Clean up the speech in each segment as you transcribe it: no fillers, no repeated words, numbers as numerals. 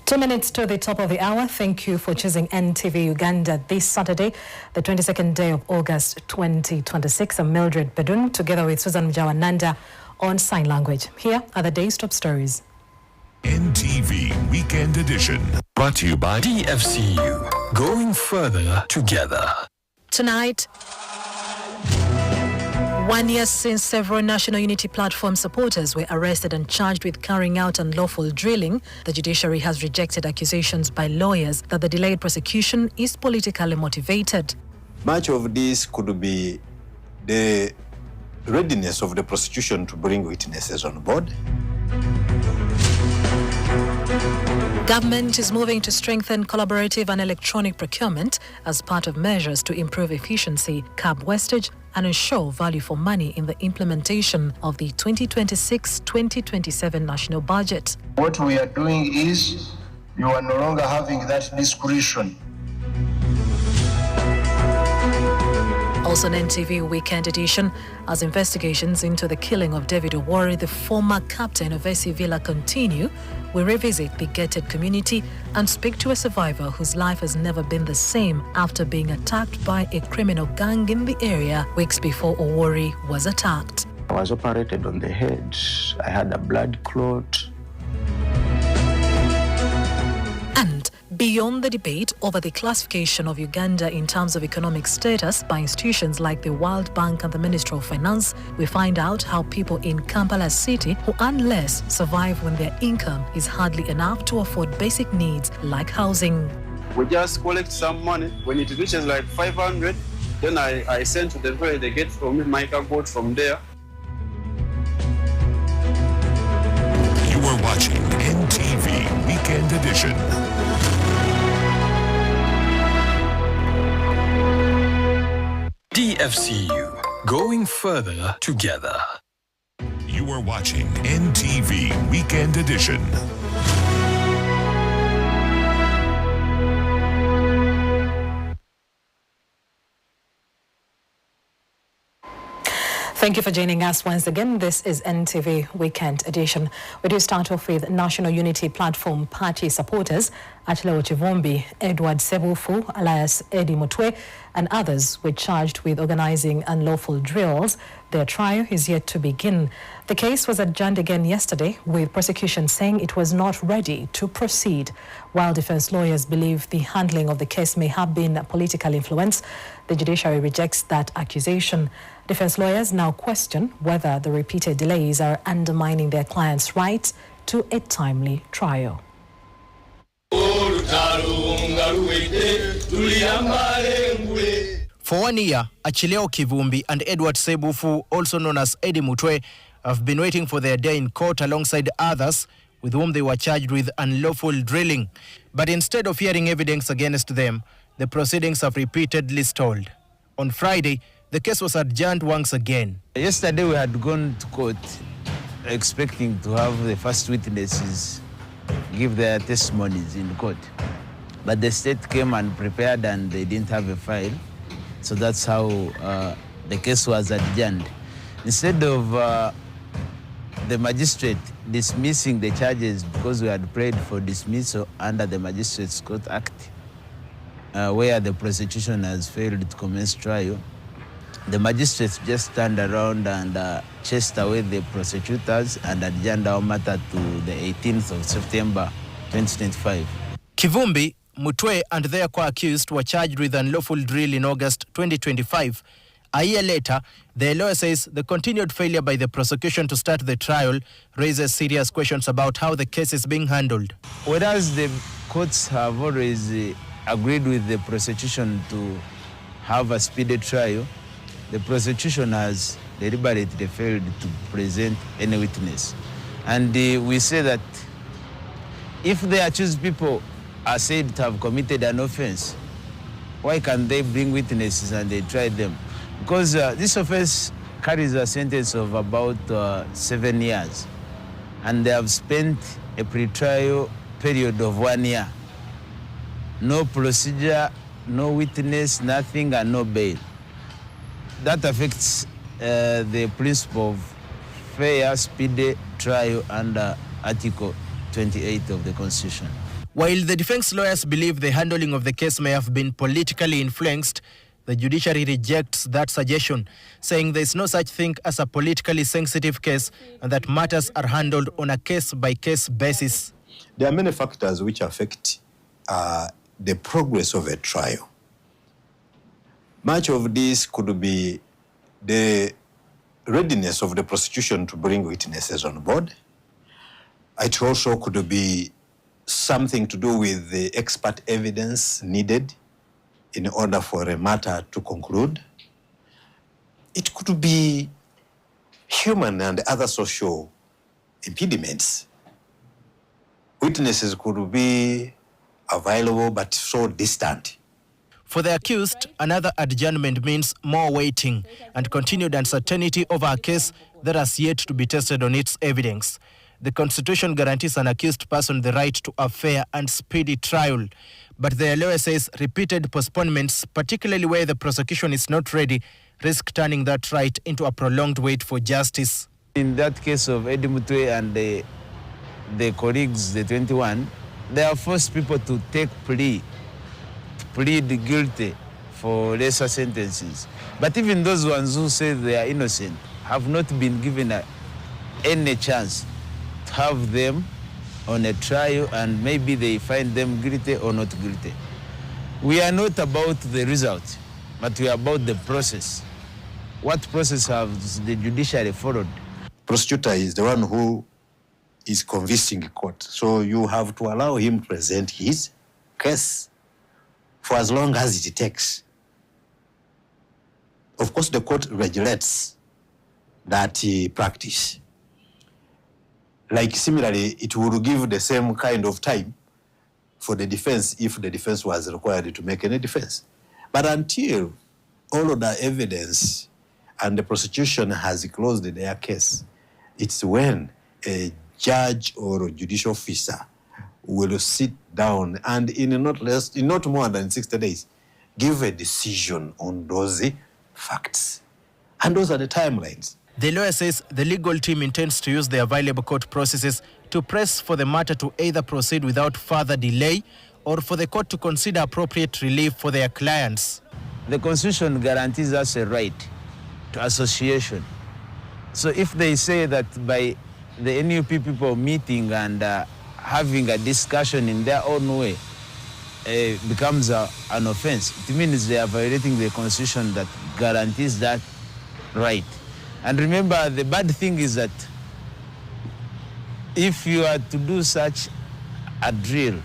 2 minutes to the top of the hour. Thank you for choosing NTV Uganda this Saturday, the 22nd day of August 2026. I'm Mildred Bedun, together with Susan Mjawananda on Sign Language. Here are the day's top stories. NTV Weekend Edition. Brought to you by DFCU. Going further together. Tonight, 1 year since several National Unity Platform supporters were arrested and charged with carrying out unlawful drilling, the judiciary has rejected accusations by lawyers that the delayed prosecution is politically motivated. Much of this could be the readiness of the prosecution to bring witnesses on board. Government is moving to strengthen collaborative and electronic procurement as part of measures to improve efficiency, curb wastage, and ensure value for money in the implementation of the 2026-2027 national budget. What we are doing is you are no longer having that discretion. Also on NTV Weekend Edition, as investigations into the killing of David Owori, the former captain of SC Villa, continue, we revisit the gated community and speak to a survivor whose life has never been the same after being attacked by a criminal gang in the area weeks before Owori was attacked. I was operated on the head. I had a blood clot. And beyond the debate over the classification of Uganda in terms of economic status by institutions like the World Bank and the Ministry of Finance, we find out how people in Kampala City who earn less survive when their income is hardly enough to afford basic needs like housing. We just collect some money. When it reaches like 500, then I send to the where they get from me, my car goes from there. You are watching NTV Weekend Edition. DFCU. Going further together. You are watching NTV Weekend Edition. Thank you for joining us once again. This is NTV Weekend Edition. We do start off with National Unity Platform Party supporters Achille Chivombi, Edward Sebufu, alias Eddie Mutwe, and others were charged with organizing unlawful drills. Their trial is yet to begin. The case was adjourned again yesterday, with prosecution saying it was not ready to proceed. While defense lawyers believe the handling of the case may have been political influence, the judiciary rejects that accusation. Defense lawyers now question whether the repeated delays are undermining their clients' rights to a timely trial. For 1 year, Achille Kivumbi and Edward Sebufu, also known as Eddie Mutwe, have been waiting for their day in court alongside others with whom they were charged with unlawful drilling. But instead of hearing evidence against them, the proceedings have repeatedly stalled. On Friday, the case was adjourned once again. Yesterday we had gone to court expecting to have the first witnesses give their testimonies in court. But the state came and prepared and they didn't have a file. So that's how the case was adjourned. Instead of the magistrate dismissing the charges because we had prayed for dismissal under the Magistrates Court Act, where the prosecution has failed to commence trial, the magistrates just turned around and chased away the prosecutors and adjourned our matter to the 18th of September 2025. Kivumbi, Mutwe and their co-accused were charged with unlawful drill in August 2025. A year later, the lawyer says the continued failure by the prosecution to start the trial raises serious questions about how the case is being handled. Whereas the courts have always agreed with the prosecution to have a speedy trial, the prosecution has deliberately failed to present any witness. And we say that if the accused people are said to have committed an offense, why can't they bring witnesses and they try them? Because this offense carries a sentence of about 7 years, and they have spent a pre-trial period of 1 year. No procedure, no witness, nothing, and no bail. That affects the principle of fair, speedy trial under Article 28 of the Constitution. While the defense lawyers believe the handling of the case may have been politically influenced, the judiciary rejects that suggestion, saying there is no such thing as a politically sensitive case and that matters are handled on a case-by-case basis. There are many factors which affect the progress of a trial. Much of this could be the readiness of the prosecution to bring witnesses on board. It also could be something to do with the expert evidence needed in order for a matter to conclude. It could be human and other social impediments. Witnesses could be available but so distant. For the accused, another adjournment means more waiting and continued uncertainty over a case that has yet to be tested on its evidence. The Constitution guarantees an accused person the right to a fair and speedy trial. But the lawyer says repeated postponements, particularly where the prosecution is not ready, risk turning that right into a prolonged wait for justice. In that case of Eddie Mutwe and the colleagues, the 21, they have forced people to plead guilty for lesser sentences. But even those ones who say they are innocent have not been given any chance to have them on a trial, and maybe they find them guilty or not guilty. We are not about the result, but we are about the process. What process has the judiciary followed? Prosecutor is the one who is convincing the court. So you have to allow him to present his case for as long as it takes. Of course, the court regulates that practice. Like similarly, it will give the same kind of time for the defense if the defense was required to make any defense. But until all of the evidence and the prosecution has closed their case, it's when a judge or a judicial officer will sit down and in not more than 60 days, give a decision on those facts. And those are the timelines. The lawyer says the legal team intends to use the available court processes to press for the matter to either proceed without further delay or for the court to consider appropriate relief for their clients. The Constitution guarantees us a right to association. So if they say that by the NUP people meeting and having a discussion in their own way becomes an offense, it means they are violating the Constitution that guarantees that right. And remember, the bad thing is that if you are to do such a drill,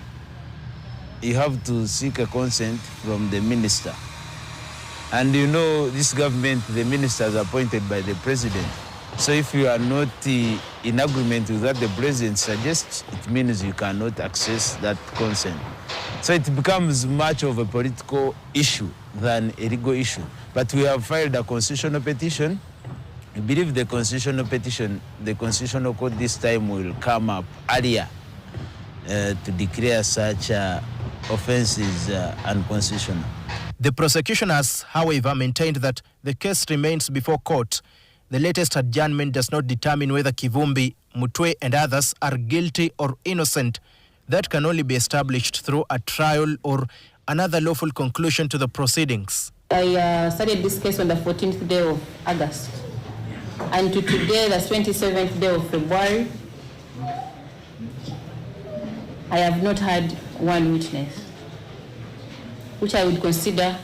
you have to seek a consent from the minister. And you know, this government, the ministers are appointed by the president. So if you are not in agreement with what the president suggests, it means you cannot access that consent. So it becomes much of a political issue than a legal issue. But we have filed a constitutional petition. We believe the constitutional petition, the Constitutional Court this time will come up earlier to declare such offenses unconstitutional. The prosecution has, however, maintained that the case remains before court. The latest adjournment does not determine whether Kivumbi, Mutwe and others are guilty or innocent. That can only be established through a trial or another lawful conclusion to the proceedings. I started this case on the 14th day of August. And to today, the 27th day of February, I have not had one witness, which I would consider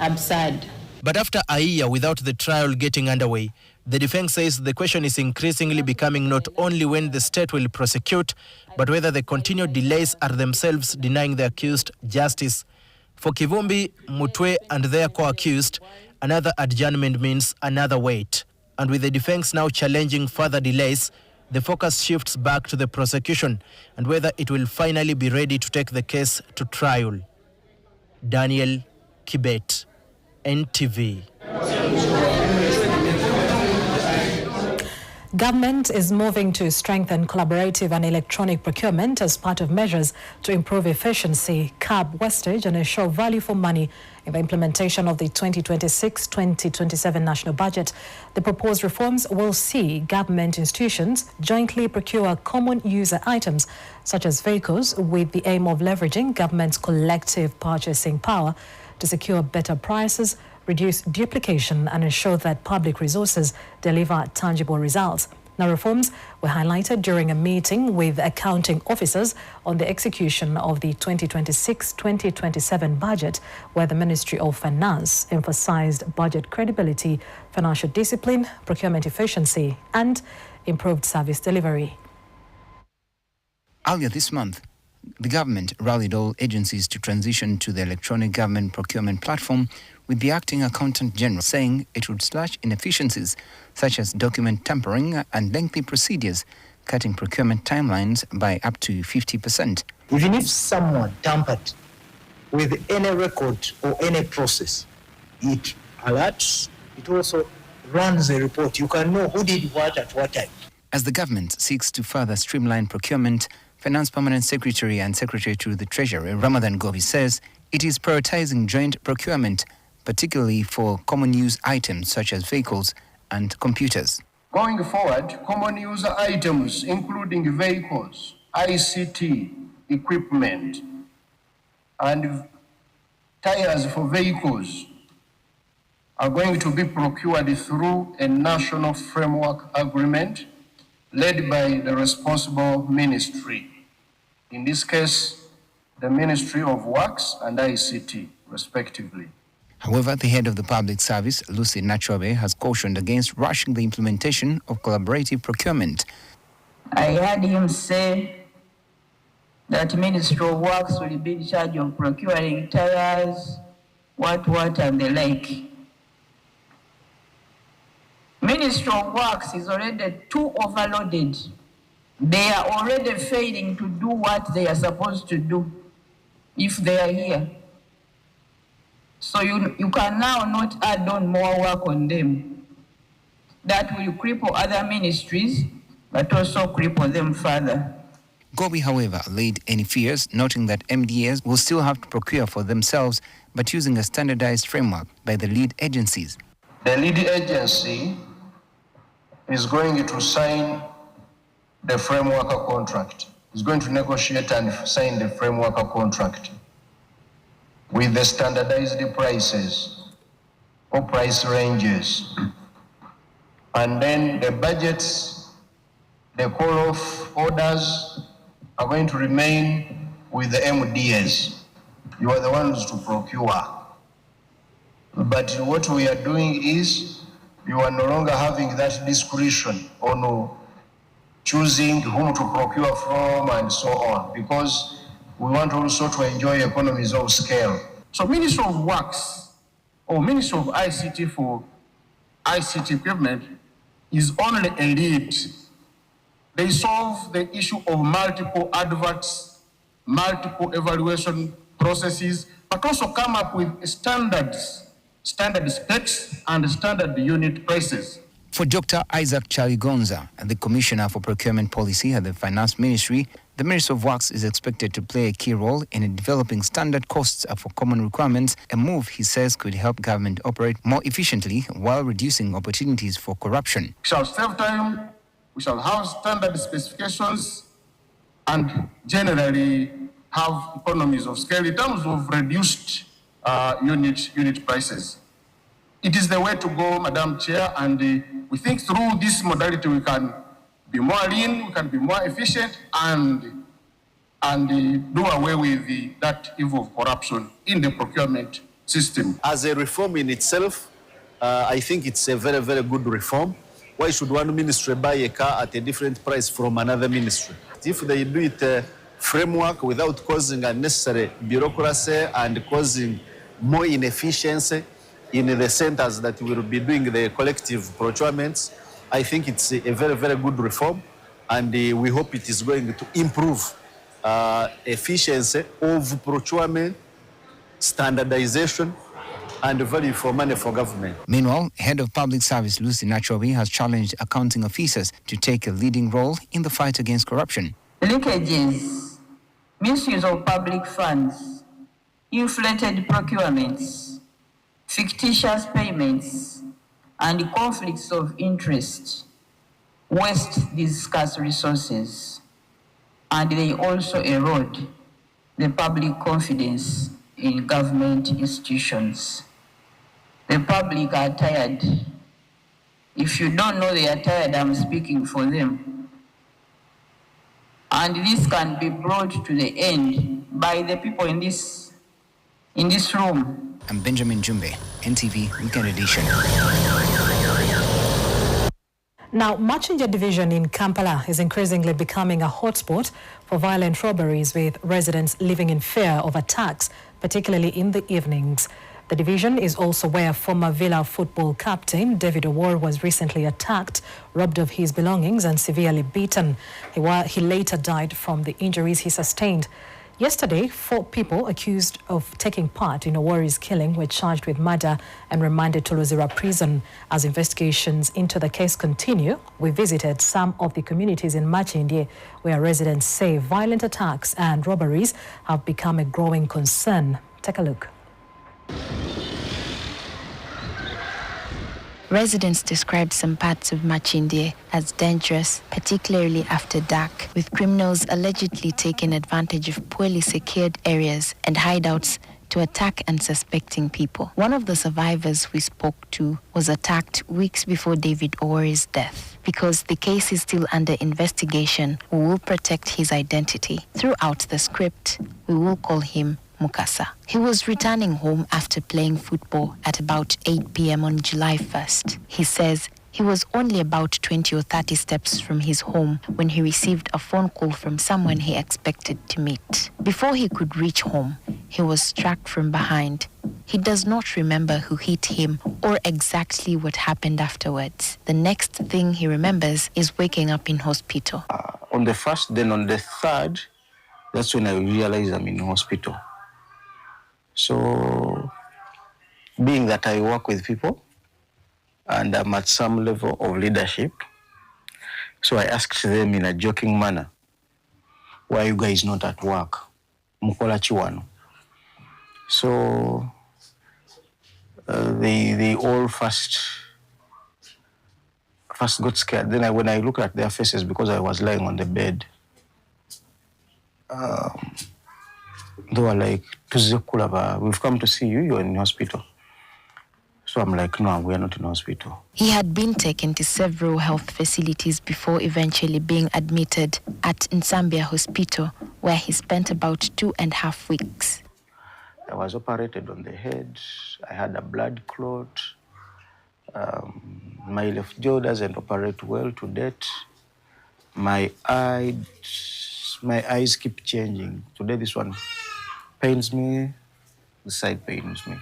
absurd. But after a year without the trial getting underway, the defense says the question is increasingly becoming not only when the state will prosecute, but whether the continued delays are themselves denying the accused justice. For Kivumbi, Mutwe and their co-accused, another adjournment means another wait. And with the defense now challenging further delays, the focus shifts back to the prosecution and whether it will finally be ready to take the case to trial. Daniel Kibet, NTV. Government is moving to strengthen collaborative and electronic procurement as part of measures to improve efficiency, curb wastage and ensure value for money in the implementation of the 2026-2027 national budget. The proposed reforms will see government institutions jointly procure common user items such as vehicles with the aim of leveraging government's collective purchasing power to secure better prices, reduce duplication and ensure that public resources deliver tangible results. Now, reforms were highlighted during a meeting with accounting officers on the execution of the 2026-2027 budget, where the Ministry of Finance emphasized budget credibility, financial discipline, procurement efficiency and improved service delivery. Earlier this month, the government rallied all agencies to transition to the electronic government procurement platform, with the acting accountant general saying it would slash inefficiencies such as document tampering and lengthy procedures, cutting procurement timelines by up to 50%. Even if someone tampered with any record or any process, it alerts, it also runs a report. You can know who did what at what time. As the government seeks to further streamline procurement, Finance Permanent Secretary and Secretary to the Treasury, Ramadan Gobi, says it is prioritizing joint procurement, particularly for common use items such as vehicles and computers. Going forward, common user items including vehicles, ICT, equipment, and tires for vehicles are going to be procured through a national framework agreement led by the responsible ministry. In this case, the Ministry of Works and ICT, respectively. However, the head of the public service, Lucy Nachobe, has cautioned against rushing the implementation of collaborative procurement. I heard him say that Ministry of Works will be in charge of procuring tires, what, and the like. Ministry of Works is already too overloaded. They are already failing to do what they are supposed to do if they are here. So you can now not add on more work on them. That will cripple other ministries, but also cripple them further. Gobi, however, laid any fears, noting that MDAs will still have to procure for themselves, but using a standardized framework by the lead agencies. The lead agency is going to sign the framework contract. Is going to negotiate and sign the framework contract with the standardized prices or price ranges. And then the budgets, the call-off orders are going to remain with the MDAs. You are the ones to procure. But what we are doing is you are no longer having that discretion on choosing whom to procure from and so on, because we want also to enjoy economies of scale. So Ministry of Works or Ministry of ICT for ICT equipment is only a lead. They solve the issue of multiple adverts, multiple evaluation processes, but also come up with standards, standard specs and standard unit prices. For Dr. Isaac Chaligonza, the Commissioner for Procurement Policy at the Finance Ministry, the Ministry of Works is expected to play a key role in developing standard costs for common requirements, a move he says could help government operate more efficiently while reducing opportunities for corruption. We shall save time, we shall have standard specifications, and generally have economies of scale in terms of reduced unit prices. It is the way to go, Madam Chair, and we think through this modality we can be more lean, we can be more efficient, and do away with that evil of corruption in the procurement system. As a reform in itself, I think it's a very, very good reform. Why should one ministry buy a car at a different price from another ministry? If they do it framework without causing unnecessary bureaucracy and causing more inefficiency in the centers that will be doing the collective procurements, I think it's a very, very good reform, and we hope it is going to improve efficiency of procurement, standardization, and value for money for government. Meanwhile, Head of Public Service Lucy Nachobi has challenged accounting officers to take a leading role in the fight against corruption. Leakages, misuse of public funds, inflated procurements, fictitious payments, and conflicts of interest waste these scarce resources, and they also erode the public confidence in government institutions. The public are tired. If you don't know they are tired, I'm speaking for them. And this can be brought to the end by the people in this room. I'm Benjamin Jumbe, NTV Weekend Edition. Now, Machinja Division in Kampala is increasingly becoming a hotspot for violent robberies, with residents living in fear of attacks, particularly in the evenings. The division is also where former Villa football captain David Owori was recently attacked, robbed of his belongings and severely beaten. He later died from the injuries he sustained. Yesterday, 4 people accused of taking part in Owori's killing were charged with murder and remanded to Luzira prison. As investigations into the case continue, we visited some of the communities in Machindye where residents say violent attacks and robberies have become a growing concern. Take a look. Residents described some parts of Machindye as dangerous, particularly after dark, with criminals allegedly taking advantage of poorly secured areas and hideouts to attack unsuspecting people. One of the survivors we spoke to was attacked weeks before David Owori's death. Because the case is still under investigation, we will protect his identity. Throughout the script, we will call him Mukasa. He was returning home after playing football at about 8 p.m. on July 1st. He says he was only about 20 or 30 steps from his home when he received a phone call from someone he expected to meet. Before he could reach home, he was struck from behind. He does not remember who hit him or exactly what happened afterwards. The next thing he remembers is waking up in hospital. On the first, then on the third, that's when I realized I'm in hospital. So, being that I work with people and I'm at some level of leadership, so I asked them in a joking manner, why are you guys not at work? Mukola chiwano. So, they all first got scared. Then when I looked at their faces, because I was lying on the bed, they were like, we've come to see you, you're in hospital. So I'm like, no, we are not in hospital. He had been taken to several health facilities before eventually being admitted at Nsambia Hospital, where he spent about 2.5 weeks. I was operated on the head. I had a blood clot. My left jaw doesn't operate well to date. My eyes keep changing. Today this one pains me, the side pains me.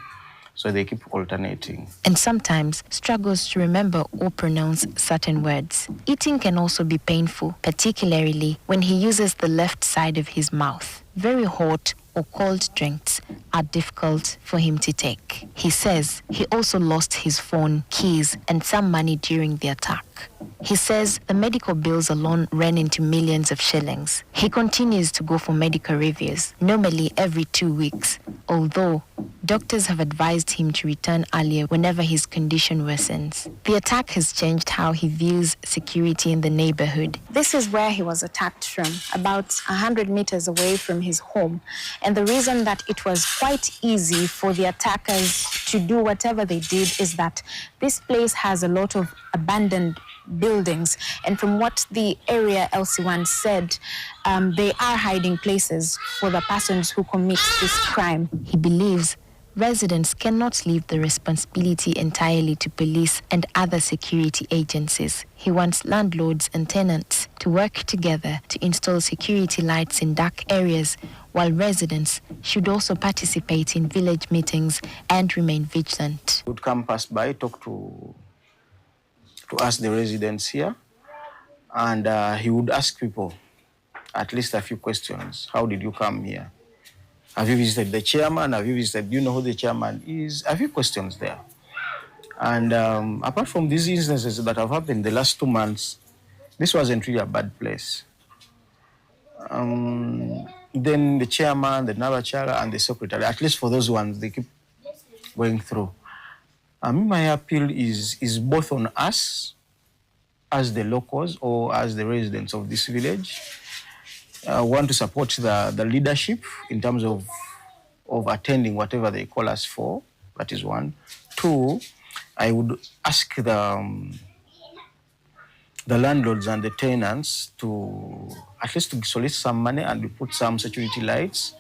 So they keep alternating. And sometimes struggles to remember or pronounce certain words. Eating can also be painful, particularly when he uses the left side of his mouth. Very hot or cold drinks are difficult for him to take. He says he also lost his phone, keys, and some money during the attack. He says the medical bills alone ran into millions of shillings. He continues to go for medical reviews, normally every 2 weeks, although doctors have advised him to return earlier whenever his condition worsens. The attack has changed how he views security in the neighborhood. This is where he was attacked from, about 100 meters away from his home. And the reason that it was quite easy for the attackers to do whatever they did is that this place has a lot of abandoned buildings. And from what the area LC1 said, they are hiding places for the persons who commit this crime. He believes residents cannot leave the responsibility entirely to police and other security agencies. He wants landlords and tenants to work together to install security lights in dark areas, while residents should also participate in village meetings and remain vigilant. He would come pass by, talk to us, the residents here, and he would ask people at least a few questions. How did you come here? Have you visited the chairman? Have you visited, do you know who the chairman is? A few questions there. And apart from these instances that have happened the last 2 months, this wasn't really a bad place. Then the chairman, the Nabachara, and the secretary, at least for those ones, they keep going through. My appeal is both on us as the locals or as the residents of this village. I want to support the leadership in terms of attending whatever they call us for. That is one. Two, I would ask the landlords and the tenants to at least to solicit some money and we put some security lights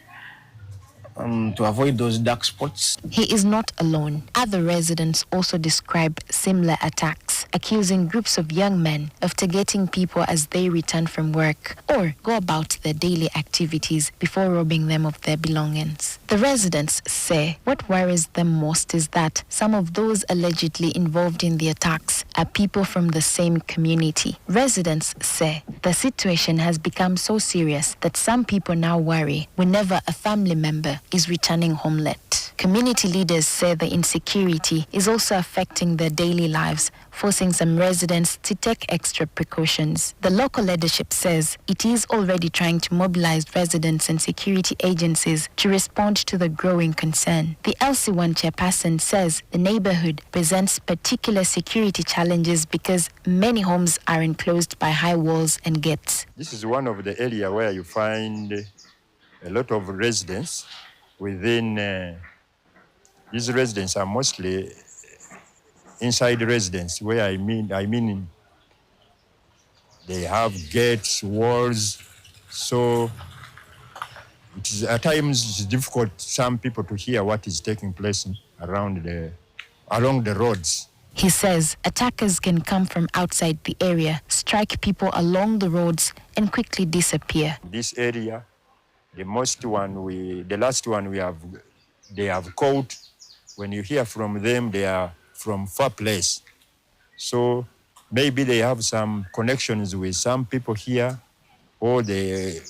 to avoid those dark spots. He is not alone. Other residents also describe similar attacks, accusing groups of young men of targeting people as they return from work or go about their daily activities before robbing them of their belongings. The residents say what worries them most is that some of those allegedly involved in the attacks are people from the same community. Residents say the situation has become so serious that some people now worry whenever a family member is returning home late. Community leaders say the insecurity is also affecting their daily lives, forcing some residents to take extra precautions. The local leadership says it is already trying to mobilize residents and security agencies to respond to the growing concern. The LC1 chairperson says the neighborhood presents particular security challenges because many homes are enclosed by high walls and gates. This is one of the areas where you find a lot of residents within. These residents are mostly inside residents, where I mean they have gates, walls, so it is at times it's difficult some people to hear what is taking place along the roads. He says attackers can come from outside the area, strike people along the roads, and quickly disappear. This area, the last one they have caught. When you hear from them, they are from far place. So maybe they have some connections with some people here, or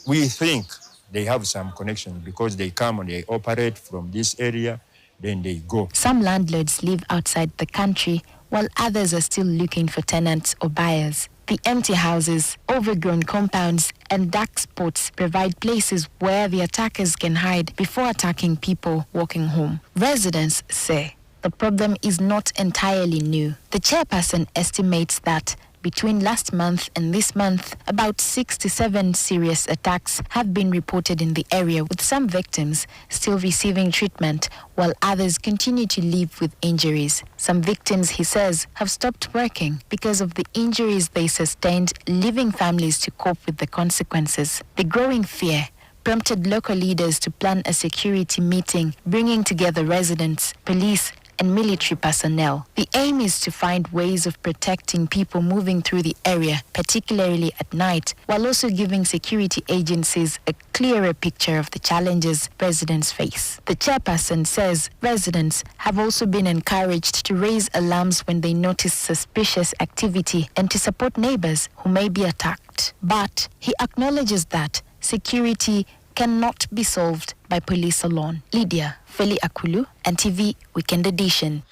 we think they have some connections because they come and they operate from this area, then they go. Some landlords live outside the country, while others are still looking for tenants or buyers. The empty houses, overgrown compounds, and dark spots provide places where the attackers can hide before attacking people walking home. Residents say the problem is not entirely new. The chairperson estimates that between last month and this month, about 67 serious attacks have been reported in the area, with some victims still receiving treatment, while others continue to live with injuries. Some victims, he says, have stopped working because of the injuries they sustained, leaving families to cope with the consequences. The growing fear prompted local leaders to plan a security meeting, bringing together residents, police, and military personnel. The aim is to find ways of protecting people moving through the area, particularly at night, while also giving security agencies a clearer picture of the challenges residents face. The chairperson says residents have also been encouraged to raise alarms when they notice suspicious activity and to support neighbors who may be attacked. But he acknowledges that security cannot be solved by police alone. Lydia Feli Akulu, NTV Weekend Edition.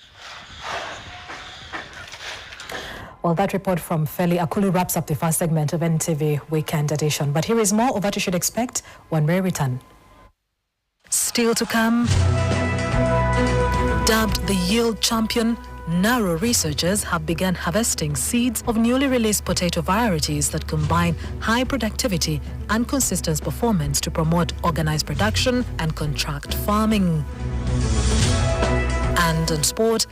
Well, that report from Feli Akulu wraps up the first segment of NTV Weekend Edition. But here is more of what you should expect when we return. Still to come, dubbed the yield champion, Naro researchers have begun harvesting seeds of newly released potato varieties that combine high productivity and consistent performance to promote organized production and contract farming. And in sport,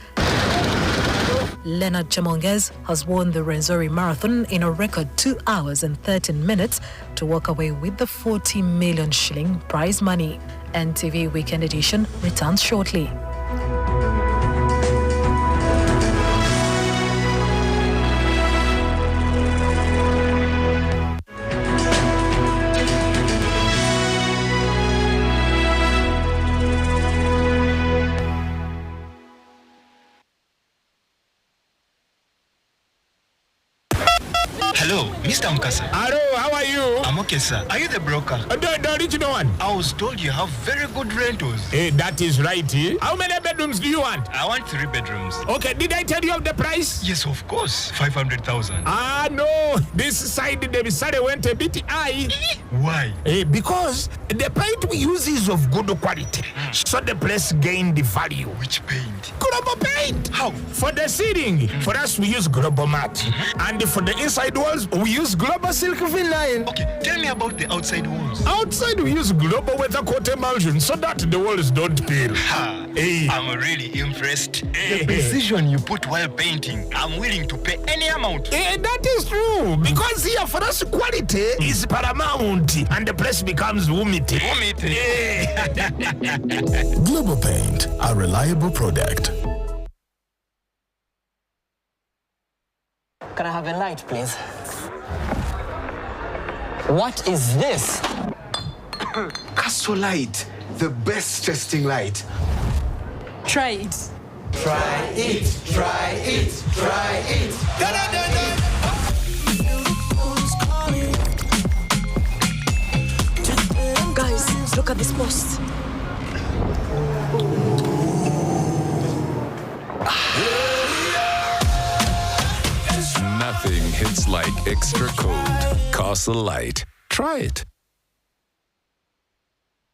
Leonard Chemonges has won the Rwenzori Marathon in a record 2 hours and 13 minutes to walk away with the 40 million shilling prize money. NTV Weekend Edition returns shortly. Hello, Mr. Mukasa. Hello, how are you? I'm okay, sir. Are you the broker? The original one. I was told you have very good rentals. That is right. How many bedrooms do you want? I want 3 bedrooms. Okay, did I tell you of the price? Yes, of course. 500,000. No. This side, the salary went a bit high. Why? Because the paint we use is of good quality. So the place gained the value. Which paint? Global paint. How? For the ceiling, for us we use global mat. And for the inside walls, we use global silk vinyl. Okay, tell me about the outside walls. Outside we use global weather coat emulsion so that the walls don't peel. I'm really impressed. The precision you put while painting, I'm willing to pay any amount. That is true, because here for us quality is paramount and the place becomes umiti. Global Paint, a reliable product. Can I have a light, please? What is this? Castle Light, the best testing light. Try it. Try it, try it, try it. Da, da, da, da. Guys, look at this post. Nothing hits like extra cold. Castle Light. Try it.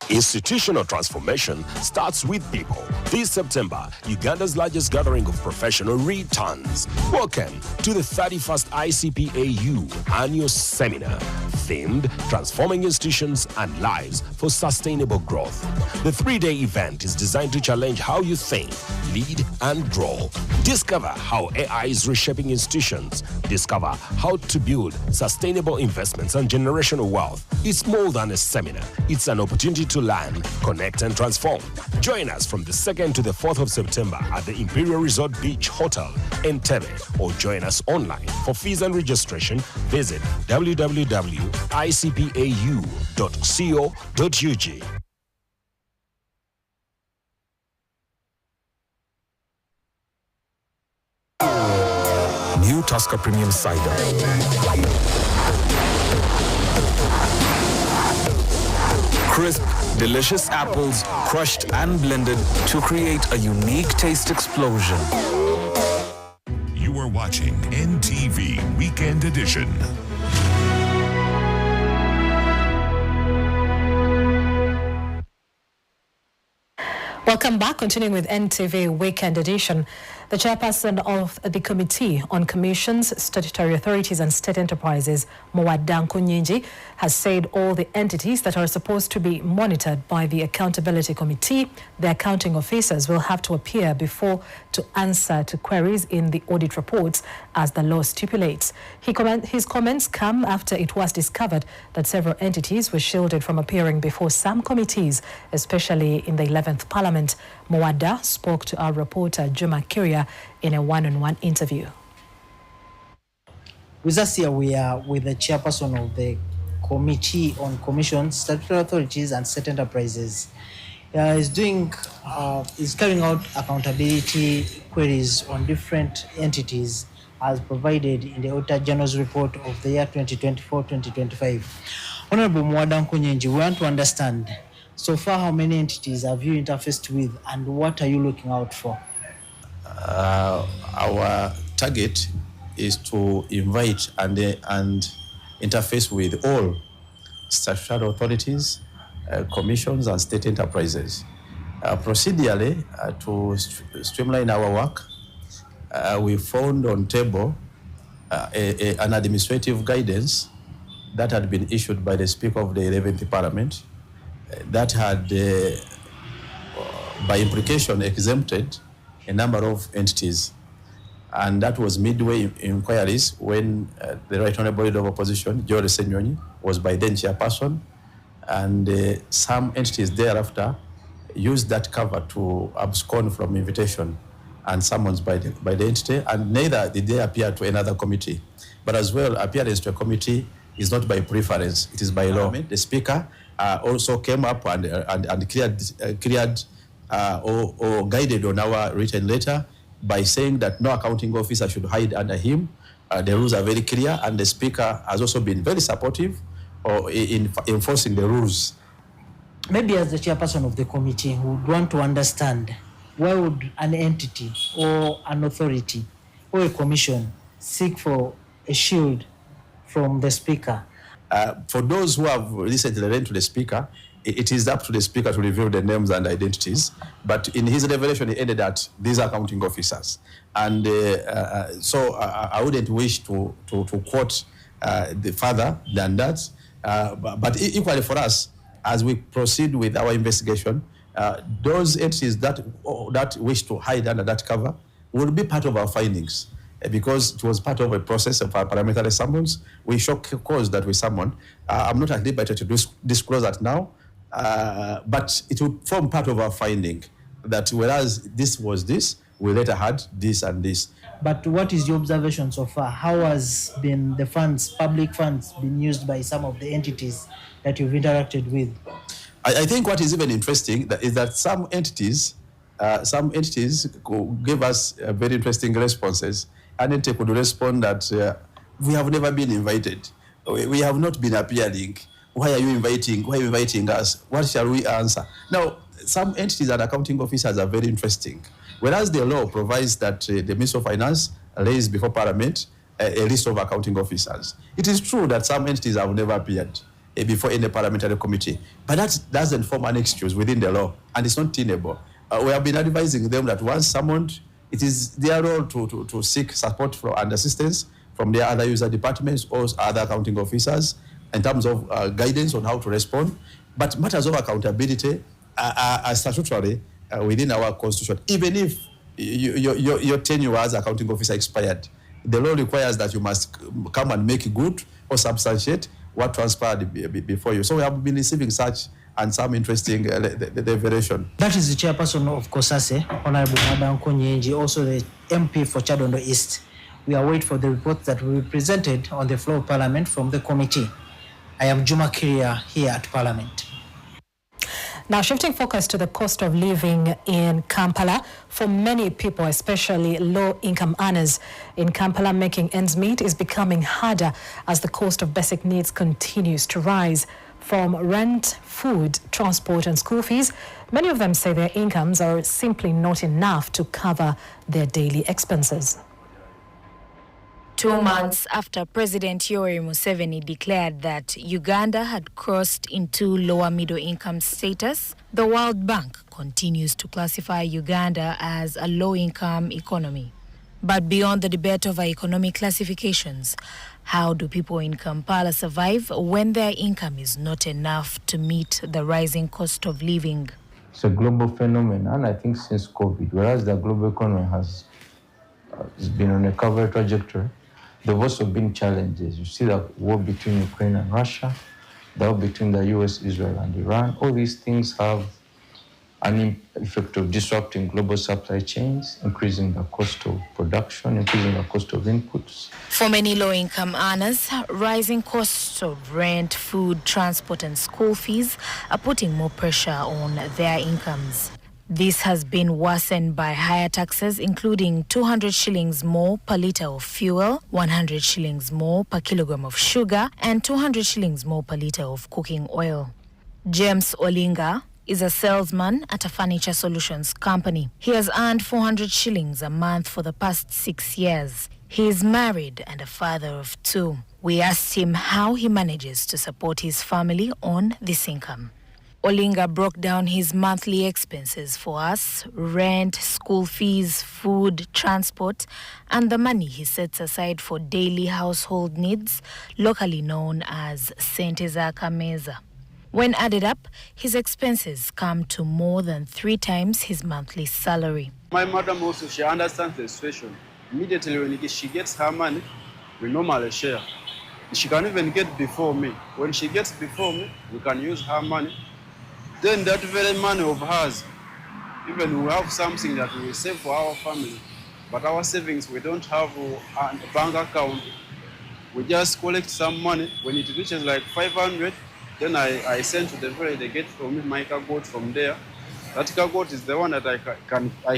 Institutional transformation starts with people. This September, Uganda's largest gathering of professional returns. Welcome to the 31st ICPAU Annual Seminar, themed Transforming Institutions and Lives for Sustainable Growth. The 3-day event is designed to challenge how you think, lead, and grow. Discover how AI is reshaping institutions. Discover how to build sustainable investments and generational wealth. It's more than a seminar. It's an opportunity to learn, connect, and transform. Join us from the 2nd to the 4th of September at the Imperial Resort Beach Hotel, NTV, or join us online. For fees and registration, visit www.icpau.co.ug. New Tusker Premium Cider. Crisp, delicious apples crushed and blended to create a unique taste explosion. You are watching NTV Weekend Edition. Welcome back. Continuing with NTV Weekend Edition. The chairperson of the Committee on Commissions, Statutory Authorities and State Enterprises, Muwadda Nkunyingi, has said all the entities that are supposed to be monitored by the Accountability Committee, the accounting officers will have to appear before to answer to queries in the audit reports as the law stipulates. His comments come after it was discovered that several entities were shielded from appearing before some committees, especially in the 11th Parliament. Muwadda spoke to our reporter Juma Kiria in a one-on-one interview. With us here, we are with the chairperson of the Committee on Commissions, Statutory Authorities and State Enterprises. Is carrying out accountability queries on different entities as provided in the Auditor General's report of the year 2024-2025. Honorable Muwadda Nkunyingi, we want to understand, so far how many entities have you interfaced with and what are you looking out for? Our target is to invite and interface with all statutory authorities, commissions and state enterprises. Procedurally, to streamline our work, we found on table an administrative guidance that had been issued by the Speaker of the 11th Parliament that had, by implication, exempted a number of entities. And that was midway inquiries when the Right Honourable Leader of Opposition, George Senyonyi, was by then chairperson, and some entities thereafter used that cover to abscond from invitation and summons by the entity, and neither did they appear to another committee. But as well, appearance to a committee is not by preference, it is by law. The Speaker also came up and cleared or guided on our written letter by saying that no accounting officer should hide under him The rules are very clear, and the Speaker has also been very supportive in enforcing the rules. Maybe as the chairperson of the committee who would want to understand, why would an entity or an authority or a commission seek for a shield from the Speaker? For those who have recently read to the Speaker, it is up to the Speaker to reveal the names and identities. But in his revelation, he ended that these are accounting officers. And so I wouldn't wish to quote the further than that. But equally for us, as we proceed with our investigation, those entities that wish to hide under that cover will be part of our findings. Because it was part of a process of our parliamentary summons. We show cause that we summoned. I'm not at liberty to disclose that now, but it will form part of our finding that whereas this was this, we later had this and this. But what is your observation so far? How has been the funds, public funds, been used by some of the entities that you've interacted with? I think what is even interesting is that some entities give us very interesting responses. And then they could respond that we have never been invited. We have not been appearing. Why are you inviting? Why are you inviting us? What shall we answer? Now, some entities and accounting officers are very interesting. Whereas the law provides that the Minister of Finance lays before Parliament a list of accounting officers. It is true that some entities have never appeared before any parliamentary committee, but that doesn't form an excuse within the law, and it's not tenable. We have been advising them that once summoned, it is their role to seek support and assistance from their other user departments or other accounting officers in terms of guidance on how to respond. But matters of accountability are statutory within our constitution. Even if your tenure as accounting officer expired, the law requires that you must come and make good or substantiate what transpired before you. So we have been receiving such and some interesting revelation. That is the chairperson of COSASE, Honorable Madam Konyenji, also the MP for Chadondo East. We await for the reports that will be presented on the floor of Parliament from the committee. I am Juma Kiria here at Parliament. Now, shifting focus to the cost of living in Kampala, for many people, especially low-income earners in Kampala, making ends meet is becoming harder as the cost of basic needs continues to rise. From rent, food, transport and school fees, many of them say their incomes are simply not enough to cover their daily expenses. 2 months after President Yoweri Museveni declared that Uganda had crossed into lower middle income status, the World Bank continues to classify Uganda as a low-income economy. But beyond the debate over economic classifications, how do people in Kampala survive when their income is not enough to meet the rising cost of living? It's a global phenomenon, I think, since COVID. Whereas the global economy has been on a recovery trajectory, there have also been challenges. You see the war between Ukraine and Russia, the war between the US, Israel, and Iran. All these things have an effect of disrupting global supply chains, increasing the cost of production, increasing the cost of inputs. For many low-income earners, rising costs of rent, food, transport and school fees are putting more pressure on their incomes. This has been worsened by higher taxes, including 200 shillings more per litre of fuel, 100 shillings more per kilogram of sugar, and 200 shillings more per litre of cooking oil. James Olinga is a salesman at a furniture solutions company. He has earned 400 shillings a month for the past 6 years. He is married and a father of 2. We asked him how he manages to support his family on this income. Olinga broke down his monthly expenses for us: rent, school fees, food, transport, and the money he sets aside for daily household needs, locally known as Sente za Kameza. When added up, his expenses come to more than 3 times his monthly salary. My madam also, she understands the situation. Immediately when she gets her money, we normally share. She can even get before me. When she gets before me, we can use her money. Then that very money of hers, even we have something that we save for our family, but our savings, we don't have a bank account. We just collect some money. When it reaches like 500, then I send to the village, they get from me my cargo from there. That cargo is the one that I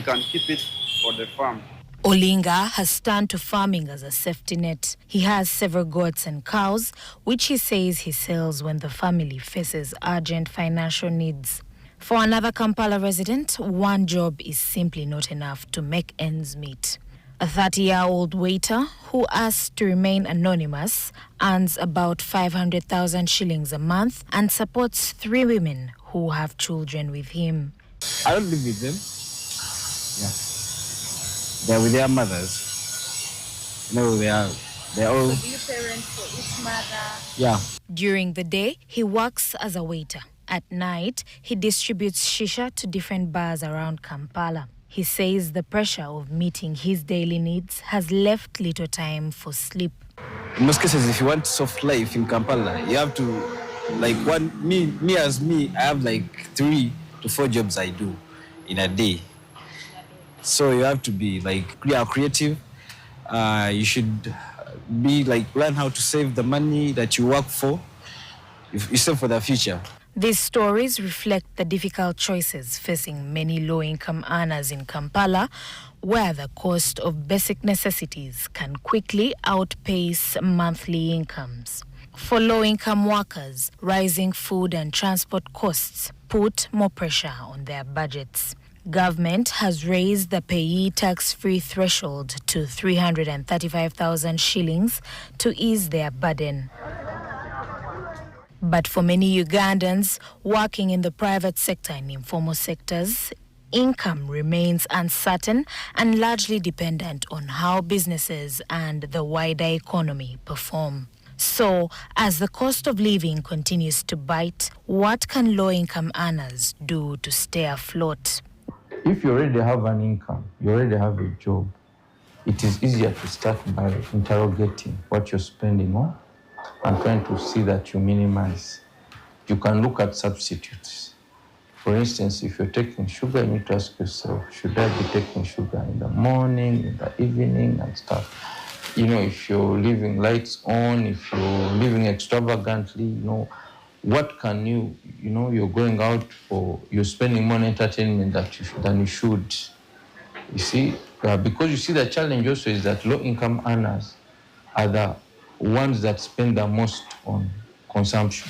can keep it for the farm. Olinga has turned to farming as a safety net. He has several goats and cows, which he says he sells when the family faces urgent financial needs. For another Kampala resident, one job is simply not enough to make ends meet. A 30-year-old waiter who asked to remain anonymous earns about 500,000 shillings a month and supports 3 women who have children with him. I don't live with them. Yeah. They're with their mothers. No, they're all. So do you parent for each mother? Yeah. During the day, he works as a waiter. At night, he distributes shisha to different bars around Kampala. He says the pressure of meeting his daily needs has left little time for sleep. In most cases, if you want soft life in Kampala, you have to, like, I have like 3 to 4 jobs I do in a day. So you have to be like creative. You should be like, learn how to save the money that you work for. You save for the future. These stories reflect the difficult choices facing many low-income earners in Kampala, where the cost of basic necessities can quickly outpace monthly incomes. For low-income workers, rising food and transport costs put more pressure on their budgets. Government has raised the payee tax-free threshold to 335,000 shillings to ease their burden. But for many Ugandans working in the private sector and informal sectors, income remains uncertain and largely dependent on how businesses and the wider economy perform. So, as the cost of living continues to bite, what can low-income earners do to stay afloat? If you already have an income, you already have a job, it is easier to start by interrogating what you're spending on and trying to see that you minimize. You can look at substitutes. For instance, if you're taking sugar, you need to ask yourself, should I be taking sugar in the morning, in the evening, and stuff? You know, if you're leaving lights on, if you're living extravagantly, you know, what can you're going out for, you're spending more on entertainment than you should. You see, because you see the challenge also is that low-income earners are the ones that spend the most on consumption.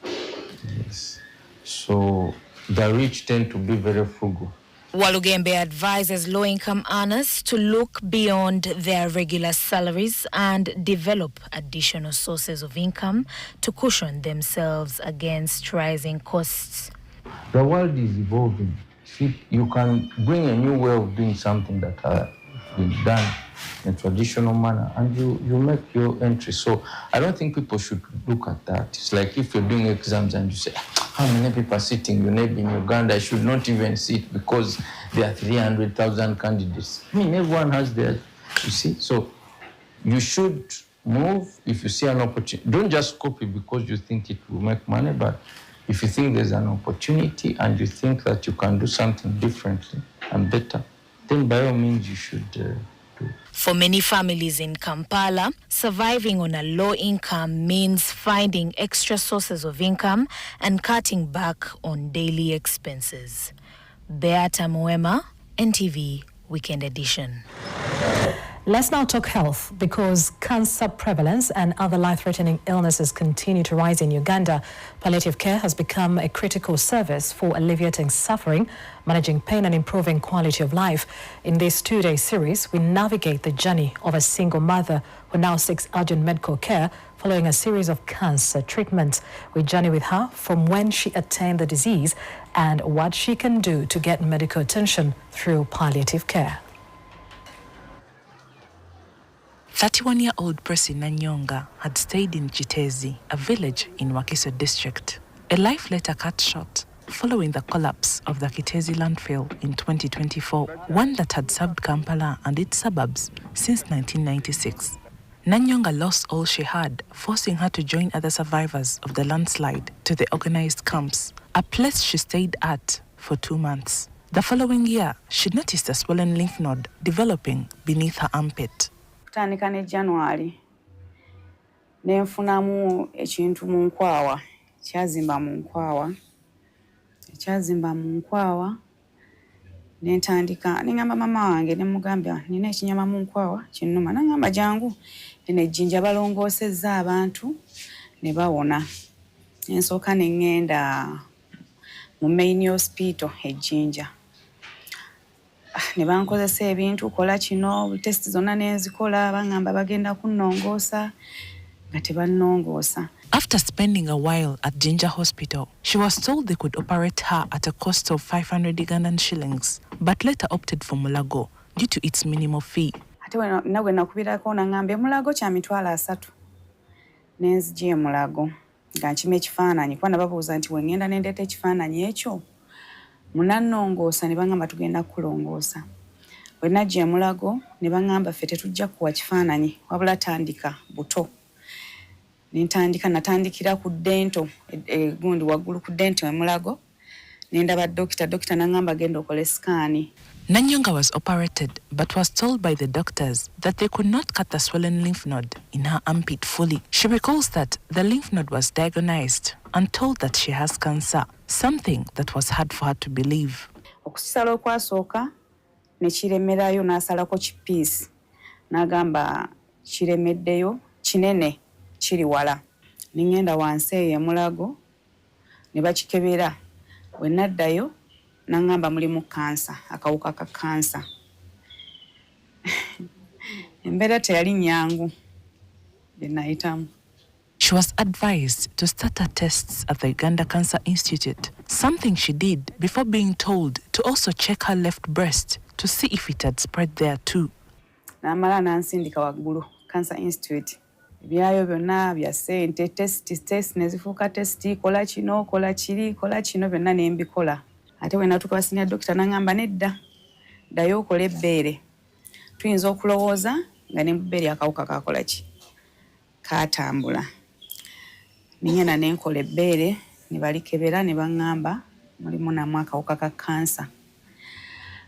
Yes. So the rich tend to be very frugal. Walugembe advises low-income earners to look beyond their regular salaries and develop additional sources of income to cushion themselves against rising costs. The world is evolving. See, you can bring a new way of doing something that has been done in a traditional manner, and you make your entry. So I don't think people should look at that. It's like if you're doing exams and you say, how many people are sitting maybe in Uganda? I should not even sit because there are 300,000 candidates. I mean, everyone has theirs, you see. So you should move if you see an opportunity. Don't just copy because you think it will make money, but if you think there's an opportunity and you think that you can do something differently and better, then by all means you should do. For many families in Kampala, surviving on a low income means finding extra sources of income and cutting back on daily expenses. Beata Moema, NTV Weekend Edition. Let's now talk health, because cancer prevalence and other life-threatening illnesses continue to rise in Uganda. Palliative care has become a critical service for alleviating suffering, managing pain and improving quality of life. In this 2-day series, we navigate the journey of a single mother who now seeks urgent medical care following a series of cancer treatments. We journey with her from when she attained the disease and what she can do to get medical attention through palliative care. 31-year-old Presi Nanyonga had stayed in Chitezi, a village in Wakiso district. A life later cut short following the collapse of the Kitezi landfill in 2024, one that had served Kampala and its suburbs since 1996. Nanyonga lost all she had, forcing her to join other survivors of the landslide to the organized camps, a place she stayed at for 2 months. The following year, she noticed a swollen lymph node developing beneath her armpit. Kutandika ne January nenfunamu ekintu mu nkwawa kyazimba mu nkwawa Nentandika nengamba mama wange ne mugambya nina ekinyama mu nkwawa kinnuma nangamba jangu ene ejjinja balongoosezza abantu ne bawona. Ensooka ne ŋŋenda mu main hospital ejjinja. Ne bankozesa ebintu kola kino test zonna ne nzikola bangamba bagenda kunnongoosa nga tebannongoosa. After spending a while at Jinja Hospital, she was told they could operate her at a cost of 500 Ugandan shillings, but later opted for Mulago due to its minimal fee. Ate nagwe nakubirako nangambye Mulago kya mitwalo 3. Nenzigye Mulago nga nkima ekifaananyi kuba nababuuza nti wengenda nendeeta ekifaananyi ekyo munannongoosa ne bangamba tugenda kukulongoosa. Bwe najja e Mulago ne bangamba ffe tetujja kuwa kifaananyi wabula tandika buto. Natandikira ku dento gundi waggulu ku dento e Mulago ne ndaba dokita nangamba genda okole scan. Nanyonga was operated but was told by the doctors that they could not cut the swollen lymph node in her armpit fully. She recalls that the lymph node was diagnosed and told that she has cancer, something that was hard for her to believe. Okusala okwasooka ne kiremerayo n'asalako kipiisi n'agamba kiremeddeyo kinene kiri wala. Ningenda wansi eyo e Mulago ne bakikebera. Bwe naddayo nangamba mulimu kansa, akawuka ka kansa. Embeera teyali nyangu bye nayitamu. She was advised to start her tests at the Uganda Cancer Institute, something she did before being told to also check her left breast to see if it had spread there too. Namala nansindika waggulu Cancer Institute. Ebyayo byonna bya ssente, test nezifuuka test, kola kino, kola kiri, kola kino byonna ne mbikola. Ate bwe natuuka senior doctor nangamba nedda, ddayo okole ebbeere. Tuyinza okulowooza nga ne mu bbeere akawuka kakola ki? Kaatambula. Ningenda ne nkola ebbeere ne balikebera ne bangamba mulimu namwe akawuka ka kansa.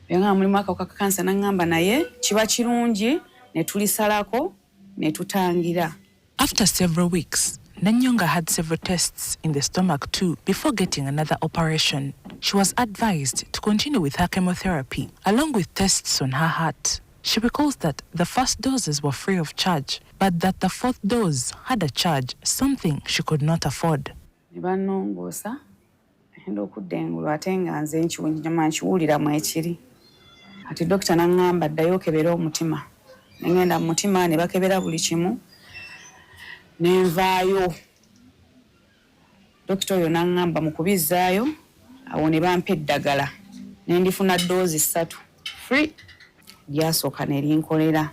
Byanga mulimu akawuka ka kansa nangamba naye kiba kirungi ne tulisalako ne tutangira. After several weeks, Nanyonga had several tests in the stomach too before getting another operation. She was advised to continue with her chemotherapy along with tests on her heart. She recalls that the first doses were free of charge, but that the fourth dose had a charge, something she could not afford. Banongosa endo okudengulwa ate nga nze nkiwunyama nkiwuliramu ekiri. Ati dokita nangamba ddayo kebera omutima. Nengenda mu mutima ne bakebera buli kimu. Nenvaayo. Dokita oyo nangamba mukubizzaayo awo ne bampa eddagala. Ne ndifuna doozi 3 free. Lyasooka ne linkolera.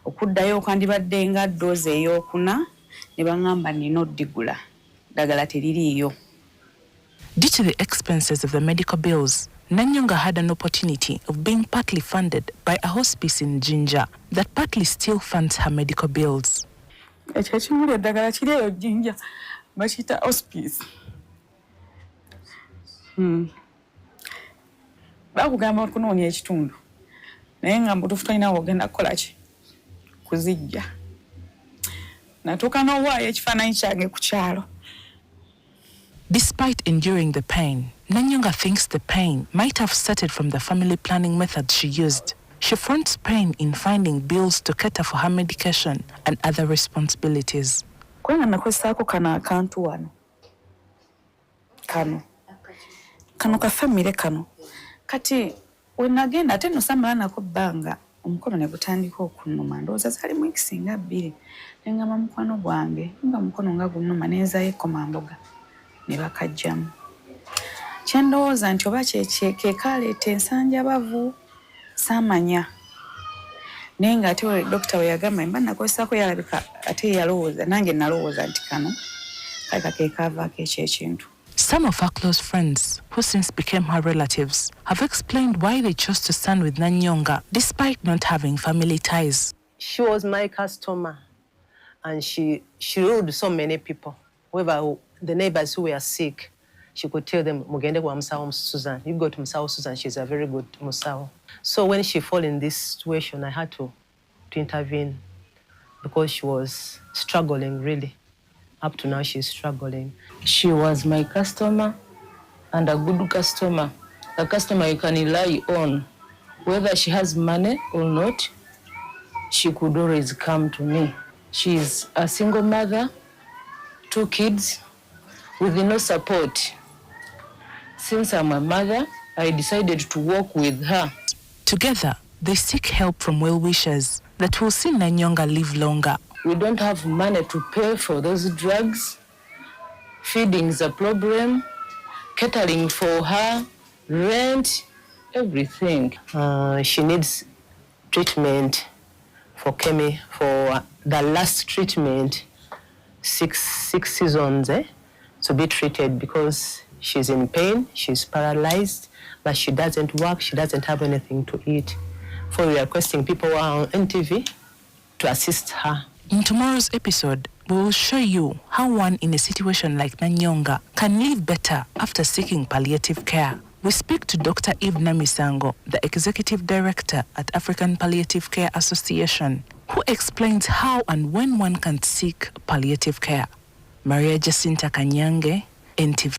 Okuddayo okandibadde nga doozi ey'okuna ne bangamba nina oddigula. Ddagala teririiyo. Due to the expenses of the medical bills, Nanyonga had an opportunity of being partly funded by a hospice in Jinja that partly still funds her medical bills. Ekyo kimuli eddagala kiri eyo Jinja bakiyita hospice. Bakugamba okunoonya ekitundu. Naye nga mbutuufu tolina wogenda kukola ki? Kuzijja. Natuuka n'owaayo ekifaananyi kyange ku kyalo. Despite enduring the pain, Nanyonga thinks the pain might have started from the family planning methods she used. She fronts pain in finding bills to cater for her medication and other responsibilities. Kwanga nakosaako kano akantu wano. Kano ka family kano. Kati we nagenda ate nosamala nako bbanga omukono ne gutandika okunnuma ndowooza zaali mu wiiki nga 2 nengamba mukwano gwange nga mukono nga gunnuma nenzaayo ekkomamboga ne bakajjamu. Kye ndowooza nti oba ke kaleeta ensanjabavu saamanya. Naye nga ate dokita we yagamba mba nakozesaako yalabika ate yalowooza nange nalowooza nti kano kaleka ke kaavaako ekyo ekintu. Some of her close friends, who since became her relatives, have explained why they chose to stand with Nanyonga despite not having family ties. She was my customer and she ruled so many people. Whoever the neighbors who were sick, she could tell them, Mugende kwa Musawo Susan. You go to Musawo Susan, she's a very good Musawo. So when she fell in this situation, I had to intervene because she was struggling really. Up to now, she's struggling. She was my customer and a good customer. a customer you can rely on. Whether she has money or not, she could always come to me. She's a single mother, 2 kids, with no support. Since I'm a mother, I decided to work with her. Together, they seek help from well-wishers that will see Nanyonga live longer. We don't have money to pay for those drugs. Feeding is a problem. Catering for her, rent, everything. She needs treatment for chemi for the last treatment, 6 seasons, to be treated because she's in pain, she's paralyzed, but she doesn't work, she doesn't have anything to eat. So we are requesting people on NTV to assist her. In tomorrow's episode, we will show you how one in a situation like Nanyonga can live better after seeking palliative care. We speak to Dr. Eve Namisango, the Executive Director at African Palliative Care Association, who explains how and when one can seek palliative care. Maria Jacinta Kanyange, NTV.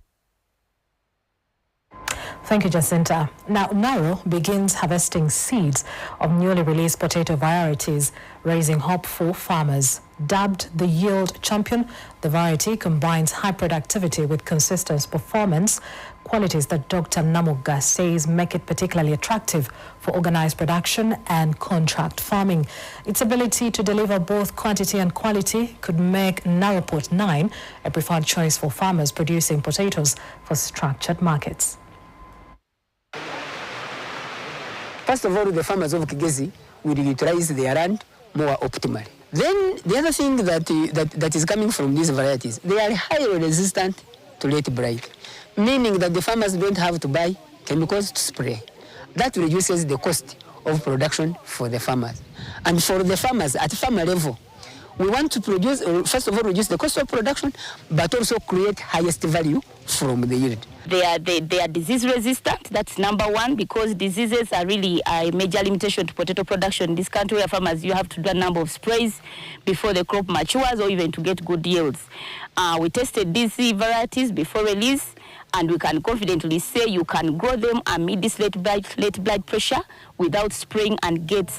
Thank you, Jacinta. Now, Naro begins harvesting seeds of newly released potato varieties, raising hope for farmers. Dubbed the Yield Champion, the variety combines high productivity with consistent performance, qualities that Dr. Namuga says make it particularly attractive for organized production and contract farming. Its ability to deliver both quantity and quality could make Naroport 9 a preferred choice for farmers producing potatoes for structured markets. First of all, the farmers of Kigezi will utilize their land more optimally. Then the other thing that is coming from these varieties, they are highly resistant to late blight, meaning that the farmers don't have to buy chemicals to spray. That reduces the cost of production for the farmers. And for the farmers at farmer level, we want to produce, first of all, reduce the cost of production, but also create highest value from the yield. They are disease resistant, that's number one, because diseases are really a major limitation to potato production in this country, where farmers, you have to do a number of sprays before the crop matures or even to get good yields. We tested these varieties before release, and we can confidently say you can grow them amid this late blight pressure without spraying and get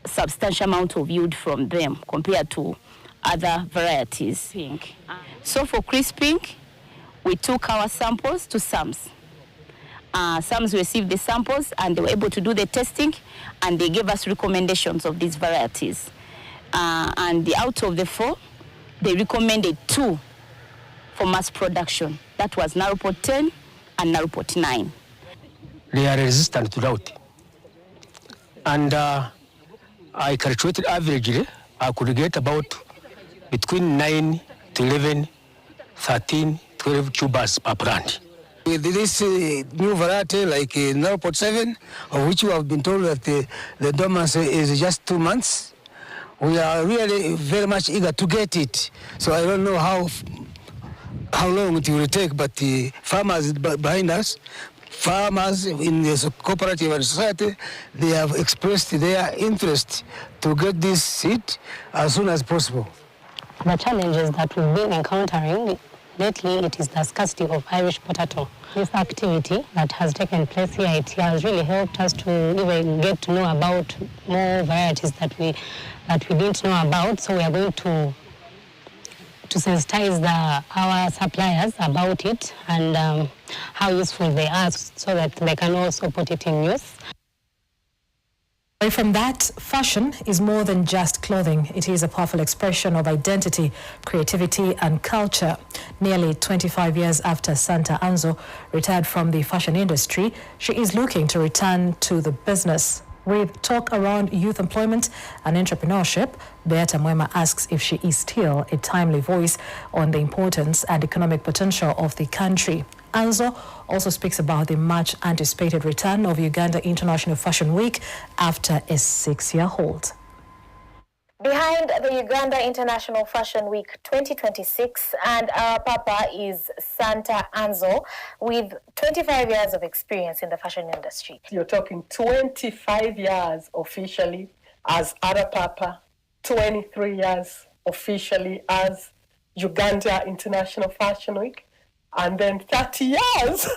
substantial amount of yield from them compared to other varieties. Pink. So for crisp pink, we took our samples to SAMS. SAMS received the samples and they were able to do the testing, and they gave us recommendations of these varieties. And out of the 4, they recommended 2 for mass production. That was Naroport 10 and Naroport 9. They are resistant to drought. And I calculated averagely, I could get about between 9 to 11, 13, 12 tubers per plant. With this new variety like Naroport 7, of which we have been told that the dormancy is just 2 months, we are really very much eager to get it. So I don't know how long it will take, but the farmers behind us, farmers in the cooperative and society, they have expressed their interest to get this seed as soon as possible. The challenges that we've been encountering lately, it is the scarcity of Irish potato. This activity that has taken place here, it has really helped us to even get to know about more varieties that we didn't know about. So we are going to sensitize our suppliers about it and how useful they are, so that they can also put it in use. From that, fashion is more than just clothing. It is a powerful expression of identity, creativity and culture. Nearly 25 years after Santa Anzo retired from the fashion industry, she is looking to return to the business. With talk around youth employment and entrepreneurship, Beata Mwema asks if she is still a timely voice on the importance and economic potential of the country. Anzo also speaks about the much anticipated return of Uganda International Fashion Week after a 6-year hold. Behind the Uganda International Fashion Week 2026, and our papa is Santa Anzo with 25 years of experience in the fashion industry. You're talking 25 years officially as Ara Papa, 23 years officially as Uganda International Fashion Week, and then 30 years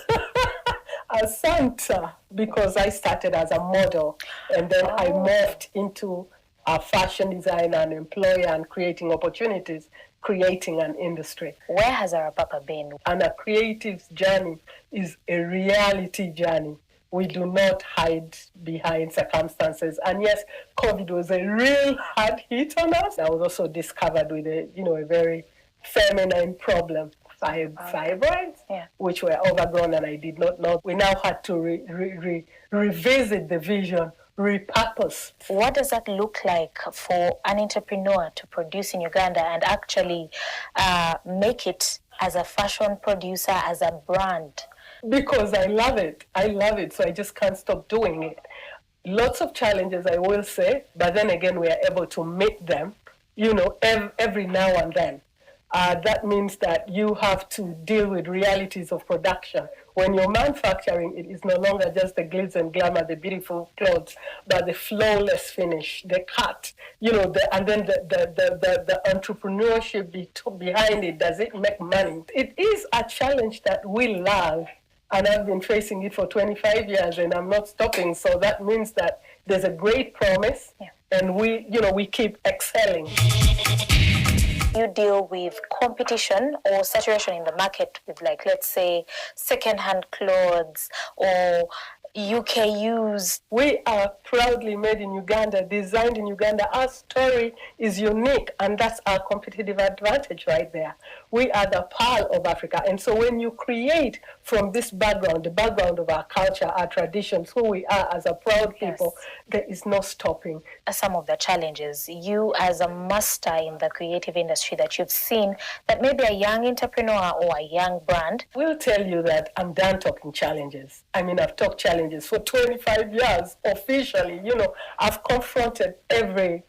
as Santa because I started as a model and then I morphed into a fashion designer, an employer, and creating opportunities, creating an industry. Where has Arapapa been? And a creative's journey is a reality journey. We do not hide behind circumstances. And yes, COVID was a real hard hit on us. I was also discovered with a very feminine problem, fibroids, which were overgrown and I did not know. We now had to revisit the vision, repurpose. What does that look like for an entrepreneur to produce in Uganda and actually make it as a fashion producer, as a brand? Because I love it. So I just can't stop doing it. Lots of challenges, I will say, but then again, we are able to meet them, every now and then. That means that you have to deal with realities of production. When you're manufacturing, it is no longer just the glitz and glamour, the beautiful clothes, but the flawless finish, the cut, and then the entrepreneurship behind it. Does it make money? It is a challenge that we love, and I've been facing it for 25 years, and I'm not stopping. So that means that there's a great promise, and we keep excelling. You deal with competition or saturation in the market with, let's say, second-hand clothes or UKUs. We are proudly made in Uganda, designed in Uganda. Our story is unique, and that's our competitive advantage right there. We are the pearl of Africa. And so when you create from this background, the background of our culture, our traditions, who we are as a proud people, there is no stopping. Some of the challenges, you as a master in the creative industry that you've seen, that maybe a young entrepreneur or a young brand will tell you that I'm done talking challenges. I mean, I've talked challenges for 25 years officially. I've confronted every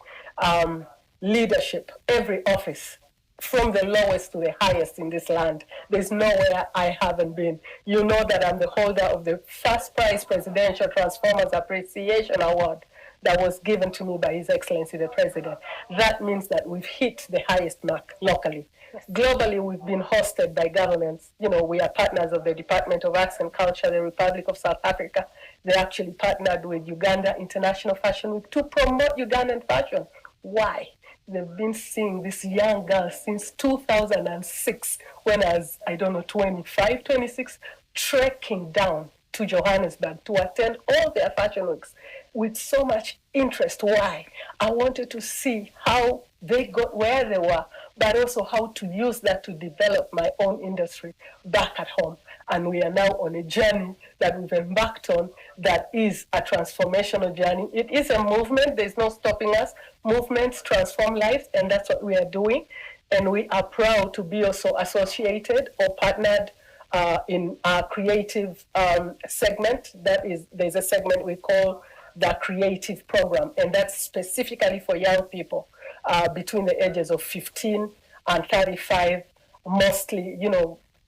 leadership, every office, from the lowest to the highest in this land. There's nowhere I haven't been. You know that I'm the holder of the first prize Presidential Transformers Appreciation Award that was given to me by His Excellency the President. That means that we've hit the highest mark locally. Globally, we've been hosted by governments. We are partners of the Department of Arts and Culture, the Republic of South Africa. They actually partnered with Uganda International Fashion Week to promote Ugandan fashion. Why? They've been seeing this young girl since 2006, when I was, 25, 26, trekking down to Johannesburg to attend all their fashion weeks with so much interest. Why? I wanted to see how they got where they were, but also how to use that to develop my own industry back at home. And we are now on a journey that we've embarked on that is a transformational journey. It is a movement. There's no stopping us. Movements transform lives, and that's what we are doing. And we are proud to be also associated or partnered in our creative segment. There's a segment we call the Creative Program, and that's specifically for young people between the ages of 15 and 35, mostly,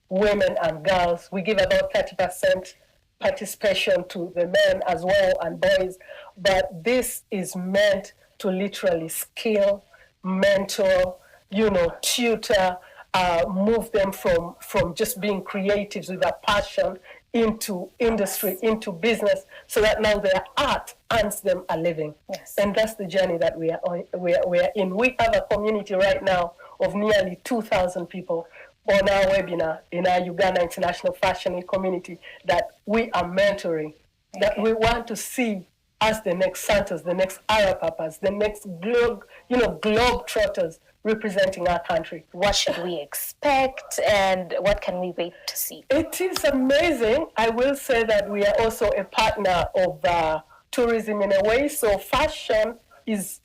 women and girls. We give about 30% participation to the men as well and boys, but this is meant to literally skill, mentor, tutor, move them from just being creatives with a passion into industry, into business, so that now their art earns them a living. Yes. And that's the journey that we are in. We have a community right now of nearly 2,000 people on our webinar in our Uganda International Fashion Week community that we are mentoring, that we want to see as the next Santas, the next Arapapas, the next globe trotters representing our country. What should we expect, and what can we wait to see? It is amazing. I will say that we are also a partner of tourism in a way. So fashion is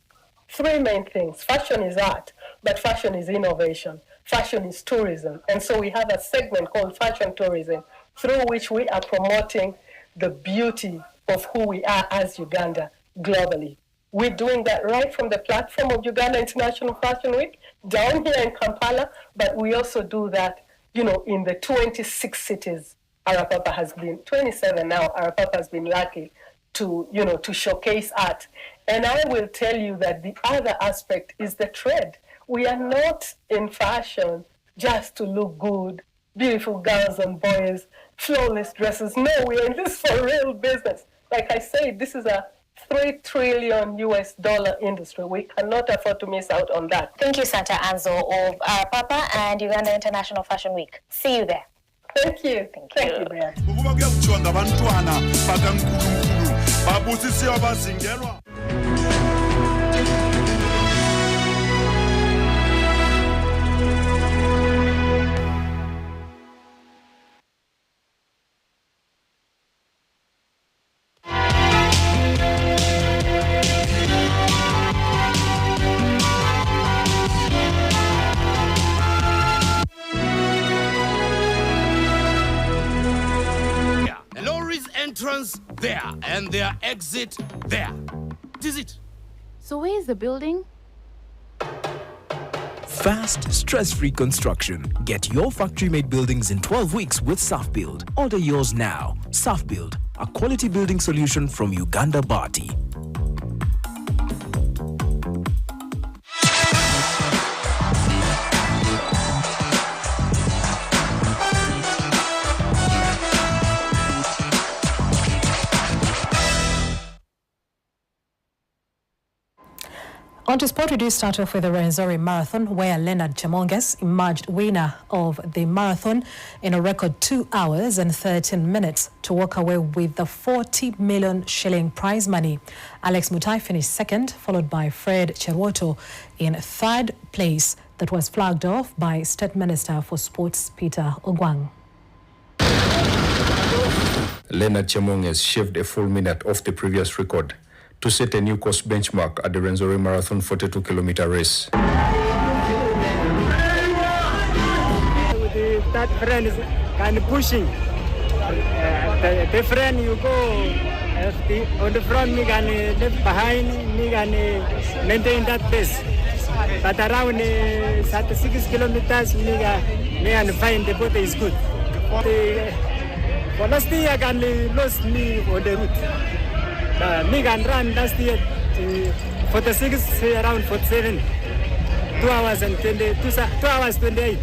three main things. Fashion is art, but fashion is innovation. Fashion is tourism. And so we have a segment called Fashion Tourism, through which we are promoting the beauty of who we are as Uganda globally. We're doing that right from the platform of Uganda International Fashion Week down here in Kampala, but we also do that, in the 26 cities Arapapa has been, 27 now, Arapapa has been lucky to showcase art. And I will tell you that the other aspect is the trend. We are not in fashion just to look good, beautiful girls and boys, flawless dresses. No, we are in this for real business. Like I said, this is a $3 trillion industry. We cannot afford to miss out on that. Thank you, Santa Anzo of Papa and Uganda International Fashion Week. See you there. Thank you. Thank you. Lorry's entrance there and their exit there. This is it. So where is the building? Fast, stress-free construction. Get your factory-made buildings in 12 weeks with SafBuild. Order yours now. SafBuild, a quality building solution from Uganda Bati. On to sport, we do start off with the Rwenzori Marathon, where Leonard Chemonges emerged winner of the marathon in a record 2 hours and 13 minutes to walk away with the 40 million shilling prize money. Alex Mutai finished second, followed by Fred Cheruoto in third place. That was flagged off by State Minister for Sports, Peter Ogwang. Leonard Chemonges shaved a full minute off the previous record to set a new course benchmark at the Rwenzori Marathon 42-kilometer race. With that friend is kind of pushing. The friend you go on the front, me can left behind, me can maintain that pace. But around 36 kilometers, me can find the body is good. For last year, I can lost me on the route. Me can run last year 46, around 47, 2 hours and 2 hours 28.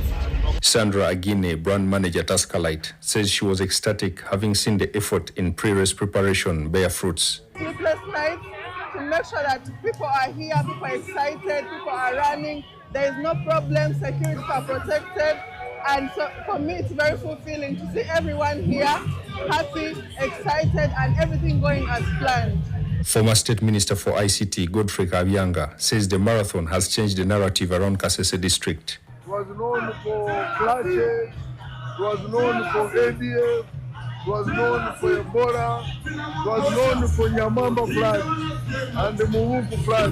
Sandra Agine, brand manager at Ascalite, says she was ecstatic having seen the effort in pre-race preparation bear fruits. Sleepless nights to make sure that people are here, people are excited, people are running, there is no problem, security are protected. And so for me, it's very fulfilling to see everyone here happy, excited, and everything going as planned. Former State Minister for ICT, Godfrey Kabyanga, says the marathon has changed the narrative around Kasese district. It was known for clashes, it was known for ADF, it was known for Ebola, it was known for Nyamamba flag and the Muvuku flag.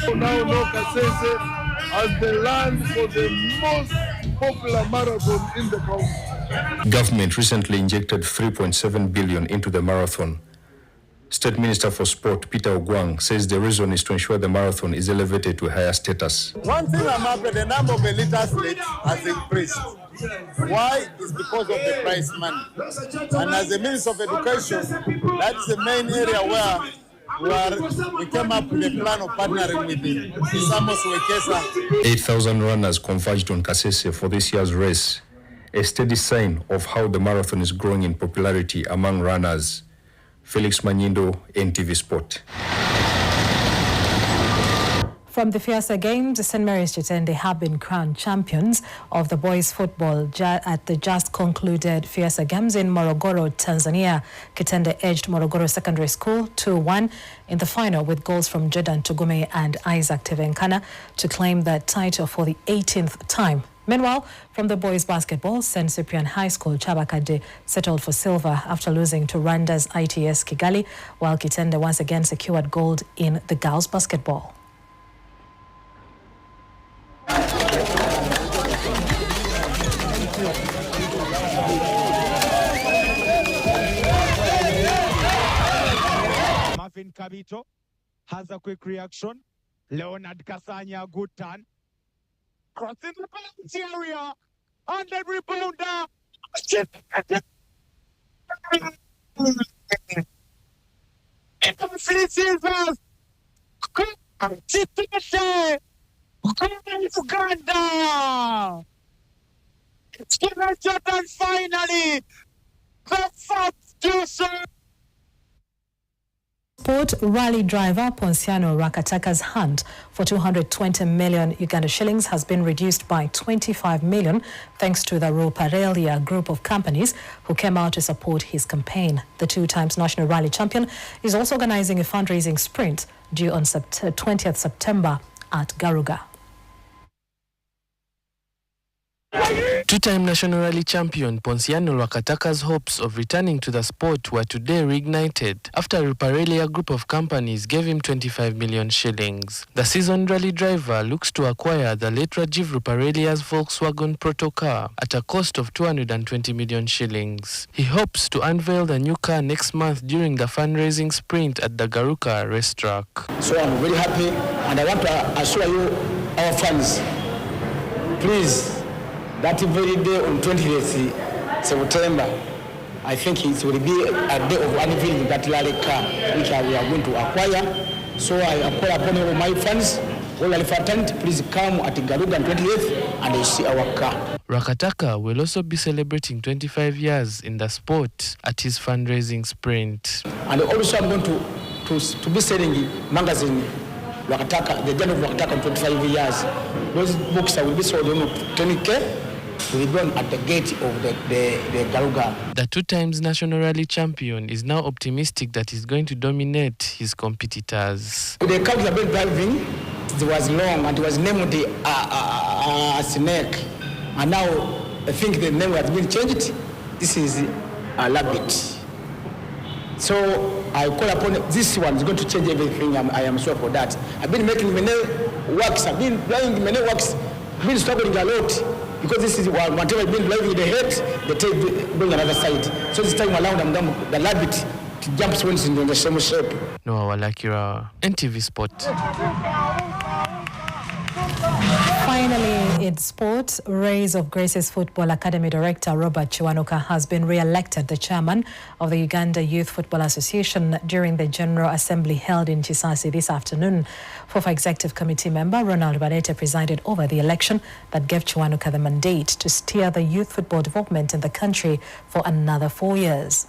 So now know Kasese as the land for the most popular marathon in the country. Government recently injected 3.7 billion into the marathon. State Minister for Sport, Peter Ogwang, says the reason is to ensure the marathon is elevated to higher status. One thing I'm happy, the number of elite athletes has increased. Why? It's because of the prize money. And as the Minister of Education, that's the main area where we came up with a plan of partnering with the Samos Wekesa. 8,000 runners converged on Kasese for this year's race, a steady sign of how the marathon is growing in popularity among runners. Felix Manyindo, NTV Sport. From the Fiasa Games, St. Mary's Chitende have been crowned champions of the boys' football at the just concluded Fiasa Games in Morogoro, Tanzania. Kitende edged Morogoro Secondary School 2-1 in the final with goals from Jordan Tugume and Isaac Tevenkana to claim that title for the 18th time. Meanwhile, from the boys' basketball, St. Cyprian High School Chabakade settled for silver after losing to Rwanda's ITS Kigali, while Kitende once again secured gold in the girls' basketball. Marvin Kabito has a quick reaction. Leonard Kasanya, good turn. Crossing the penalty area. And the rebounder. Uganda. And finally, the substitution. Sport rally driver Ponciano Rakataka's hunt for 220 million Uganda shillings has been reduced by 25 million thanks to the Ruparelia group of companies who came out to support his campaign. The two-times national rally champion is also organizing a fundraising sprint due on 20th September at Garuga. Two-time national rally champion Ponciano Rakataka's hopes of returning to the sport were today reignited after a Ruparelia group of companies gave him 25 million shillings. The seasoned rally driver looks to acquire the late Rajiv Ruparelia's Volkswagen Proto car at a cost of 220 million shillings. He hopes to unveil the new car next month during the fundraising sprint at the Garuka racetrack. So I'm very happy, and I want to assure you, our fans, please, that very day on 20th September, I think it will be a day of unveiling that rally car which we are going to acquire. So I call upon all my fans, all Alifatant, please come at Garuga on 20th and you see our car. Rakataka will also be celebrating 25 years in the sport at his fundraising sprint. And also I'm going to be selling magazine Rakataka, the journey of Rakataka in 25 years. Those books will be sold on 20K. We run at the gate of the Garuga. The two-times national rally champion is now optimistic that he's going to dominate his competitors. The car we have been driving, it was long and it was named a snake. And now I think the name has been changed. This is a rabbit. So I call upon this one is going to change everything. I am sure for that. I've been making many works. I've been driving many works. I've been struggling a lot. Because this is whatever I've been driving the head, the tail going another side. So this time around, the rabbit to jump swings in the same shape. Noah Walakira, NTV Sport. Finally, in sport, Rays of Grace's Football Academy Director Robert Chiwanuka has been re-elected the chairman of the Uganda Youth Football Association during the General Assembly held in Chisasi this afternoon. Former Executive Committee member Ronald Barete presided over the election that gave Chiwanuka the mandate to steer the youth football development in the country for another 4 years.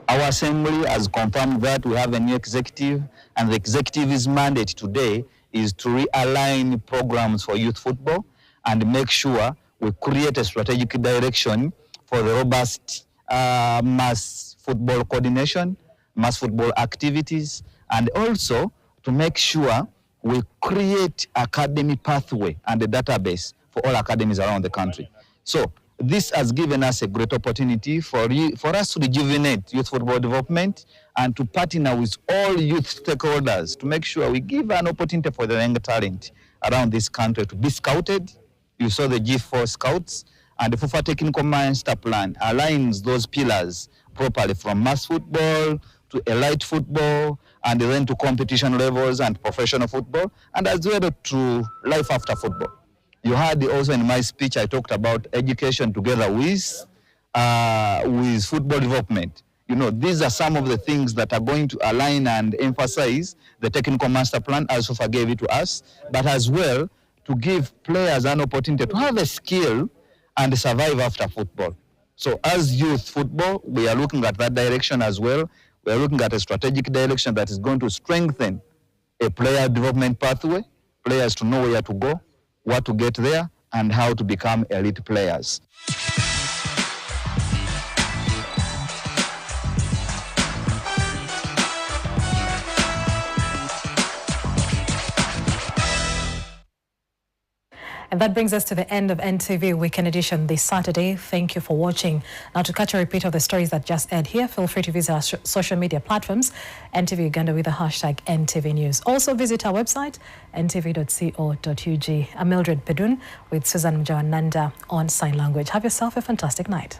Our assembly has confirmed that we have a new executive, and the executive's mandate today is to realign programs for youth football and make sure we create a strategic direction for the robust mass football coordination, mass football activities, and also to make sure we create academy pathway and a database for all academies around the country. So this has given us a great opportunity for us to rejuvenate youth football development and to partner with all youth stakeholders to make sure we give an opportunity for the young talent around this country to be scouted. You saw the G4 scouts, and the FUFA Technical Master Plan aligns those pillars properly from mass football to elite football and then to competition levels and professional football, and as well to life after football. You heard also in my speech I talked about education together with football development. You know, these are some of the things that are going to align and emphasize the technical master plan as FUFA gave it to us, but as well to give players an opportunity to have a skill and survive after football. So as youth football, we are looking at that direction as well. We are looking at a strategic direction that is going to strengthen a player development pathway, players to know where to go, what to get there, and how to become elite players. And that brings us to the end of NTV Weekend Edition this Saturday. Thank you for watching. Now, to catch a repeat of the stories that just aired here, feel free to visit our social media platforms, NTV Uganda with the hashtag NTV News. Also visit our website, ntv.co.ug. I'm Mildred Pedun with Susan Mjawananda on Sign Language. Have yourself a fantastic night.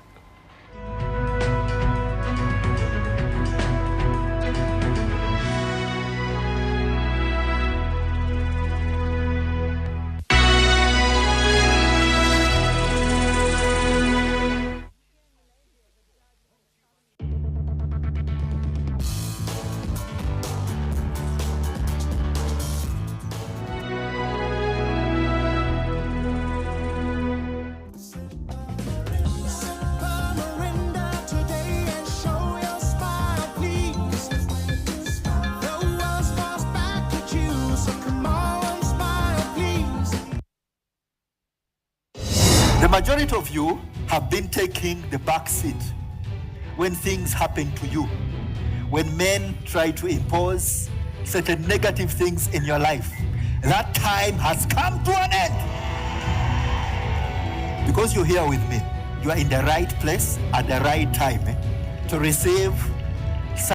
majority of you have been taking the back seat when things happen to you, when men try to impose certain negative things in your life. That time has come to an end. Because you're here with me, you are in the right place at the right time to receive